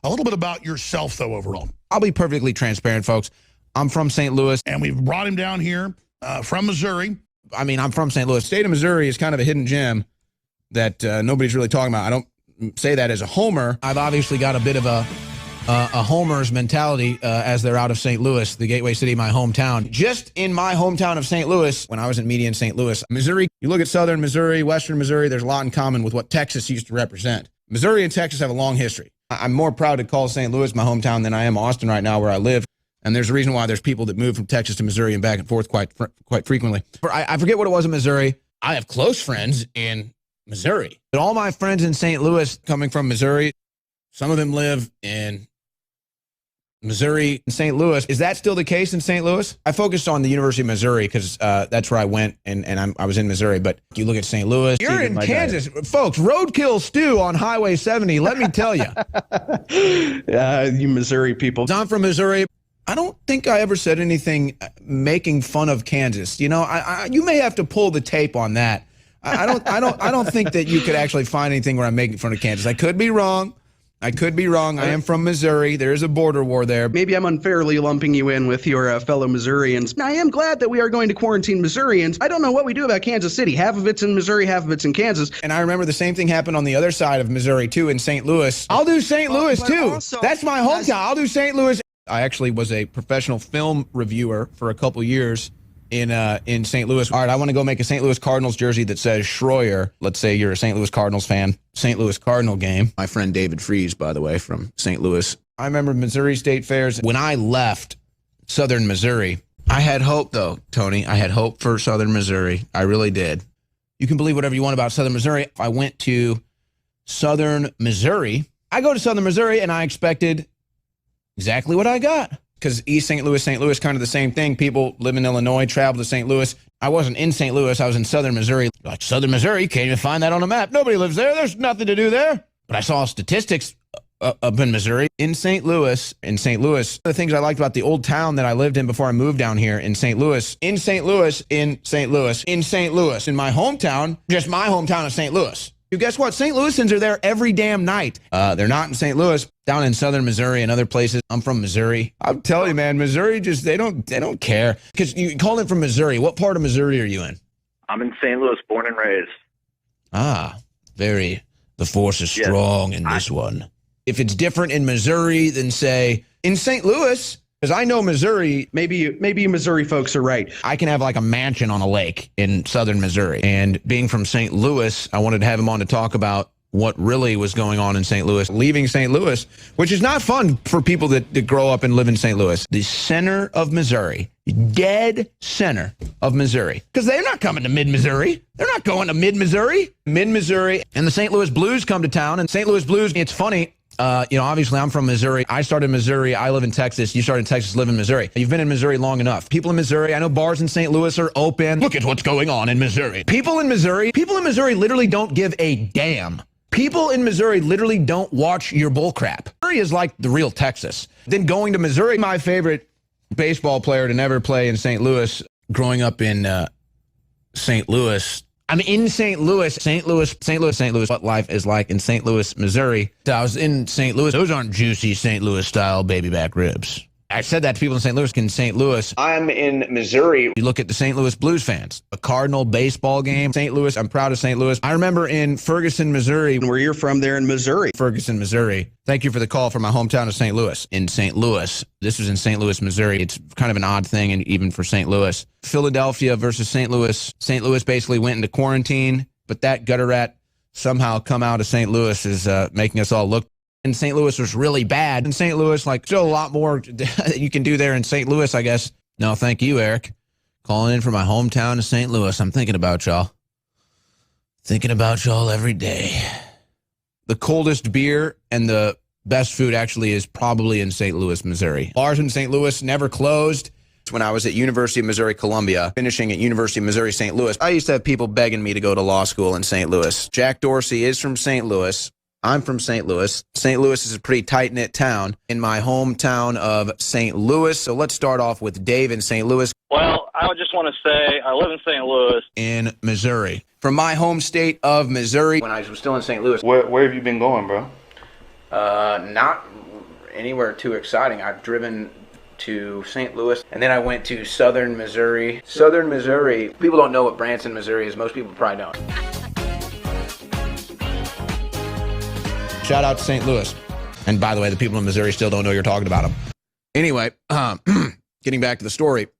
A little bit about yourself, though, overall. I'll be perfectly transparent, folks. I'm from St. Louis. And we've brought him down here from Missouri. I mean, I'm from St. Louis. State of Missouri is kind of a hidden gem that nobody's really talking about. I don't say that as a homer. I've obviously got a bit of a homer's mentality as they're out of St. Louis, the gateway city of my hometown. Just in my hometown of St. Louis, when I was in media in St. Louis, Missouri, you look at southern Missouri, western Missouri, there's a lot in common with what Texas used to represent. Missouri and Texas have a long history. I'm more proud to call St. Louis my hometown than I am Austin right now, where I live. And there's a reason why there's people that move from Texas to Missouri and back and forth quite frequently. I forget what it was in Missouri. I have close friends in Missouri. But all my friends in St. Louis coming from Missouri, some of them live in Missouri and St. Louis. Is that still the case in St. Louis? I focused on the University of Missouri because that's where I went, and I was in Missouri. But you look at St. Louis. You're in Kansas. Folks, roadkill stew on Highway 70, let me tell you. You Missouri people. I'm from Missouri. I don't think I ever said anything making fun of Kansas. You know, you may have to pull the tape on that. I don't think that you could actually find anything where I'm making fun of Kansas. I could be wrong. I am from Missouri. There is a border war there. Maybe I'm unfairly lumping you in with your fellow Missourians. I am glad that we are going to quarantine Missourians. I don't know what we do about Kansas City. Half of it's in Missouri, half of it's in Kansas. And I remember the same thing happened on the other side of Missouri, too, in St. Louis. I'll do St. Louis, too. That's my hometown. I'll do St. Louis. I actually was a professional film reviewer for a couple years in St. Louis. All right, I want to go make a St. Louis Cardinals jersey that says Schroyer. Let's say you're a St. Louis Cardinals fan. St. Louis Cardinal game. My friend David Freeze, by the way, from St. Louis. I remember Missouri State Fairs. When I left southern Missouri, I had hope, though, Tony. I had hope for southern Missouri. I really did. You can believe whatever you want about southern Missouri. I went to southern Missouri. I go to southern Missouri, and I expected exactly what I got. Because East St. Louis, kind of the same thing. People live in Illinois, travel to St. Louis. I wasn't in St. Louis. I was in southern Missouri. Like, southern Missouri, you can't even find that on a map. Nobody lives there. There's nothing to do there. But I saw statistics up in Missouri. In St. Louis, one of the things I liked about the old town that I lived in before I moved down here in St. Louis, in my hometown, just my hometown of St. Louis. Guess what? St. Louisans are there every damn night. They're not in St. Louis, down in southern Missouri and other places. I'm from Missouri. I'm telling you, man, Missouri just, they don't care. Because you called it from Missouri. What part of Missouri are you in? I'm in St. Louis, born and raised. The force is strong in this one. If it's different in Missouri than, say, in St. Louis, because I know Missouri, maybe you Missouri folks are right. I can have like a mansion on a lake in southern Missouri. And being from St. Louis, I wanted to have him on to talk about what really was going on in St. Louis, leaving St. Louis, which is not fun for people that grow up and live in St. Louis. The center of Missouri, dead center of Missouri, because they're not coming to mid-Missouri. They're not going to mid-Missouri. Mid-Missouri, and the St. Louis Blues come to town. And St. Louis Blues, it's funny. Obviously, I'm from Missouri. I started in Missouri. I live in Texas. You started in Texas, live in Missouri. You've been in Missouri long enough. People in Missouri, I know bars in St. Louis are open. Look at what's going on in Missouri. People in Missouri literally don't give a damn. People in Missouri literally don't watch your bull crap. Missouri is like the real Texas. Then going to Missouri, my favorite baseball player to never play in St. Louis, growing up in St. Louis. I'm in St. Louis, what life is like in St. Louis, Missouri. I was in St. Louis. Those aren't juicy St. Louis style baby back ribs. I said that to people in St. Louis. In St. Louis, I'm in Missouri. You look at the St. Louis Blues fans, a Cardinal baseball game. St. Louis, I'm proud of St. Louis. I remember in Ferguson, Missouri. Where you're from there in Missouri. Ferguson, Missouri. Thank you for the call from my hometown of St. Louis. In St. Louis. This was in St. Louis, Missouri. It's kind of an odd thing, and even for St. Louis. Philadelphia versus St. Louis. St. Louis basically went into quarantine, but that gutter rat somehow come out of St. Louis is making us all look. And St. Louis was really bad. In St. Louis, like, still a lot more that you can do there in St. Louis, I guess. No, thank you, Eric. Calling in from my hometown of St. Louis. I'm thinking about y'all. Thinking about y'all every day. The coldest beer and the best food actually is probably in St. Louis, Missouri. Bars in St. Louis never closed. When I was at University of Missouri, Columbia, finishing at University of Missouri, St. Louis, I used to have people begging me to go to law school in St. Louis. Jack Dorsey is from St. Louis. I'm from St. Louis. St. Louis is a pretty tight-knit town in my hometown of St. Louis. So let's start off with Dave in St. Louis. Well, I would just want to say I live in St. Louis. In Missouri. From my home state of Missouri. When I was still in St. Louis. Where have you been going, bro? Not anywhere too exciting. I've driven to St. Louis, and then I went to Southern Missouri. Southern Missouri, people don't know what Branson, Missouri is. Most people probably don't. Shout out to St. Louis. And by the way, the people in Missouri still don't know you're talking about them. Anyway, getting back to the story,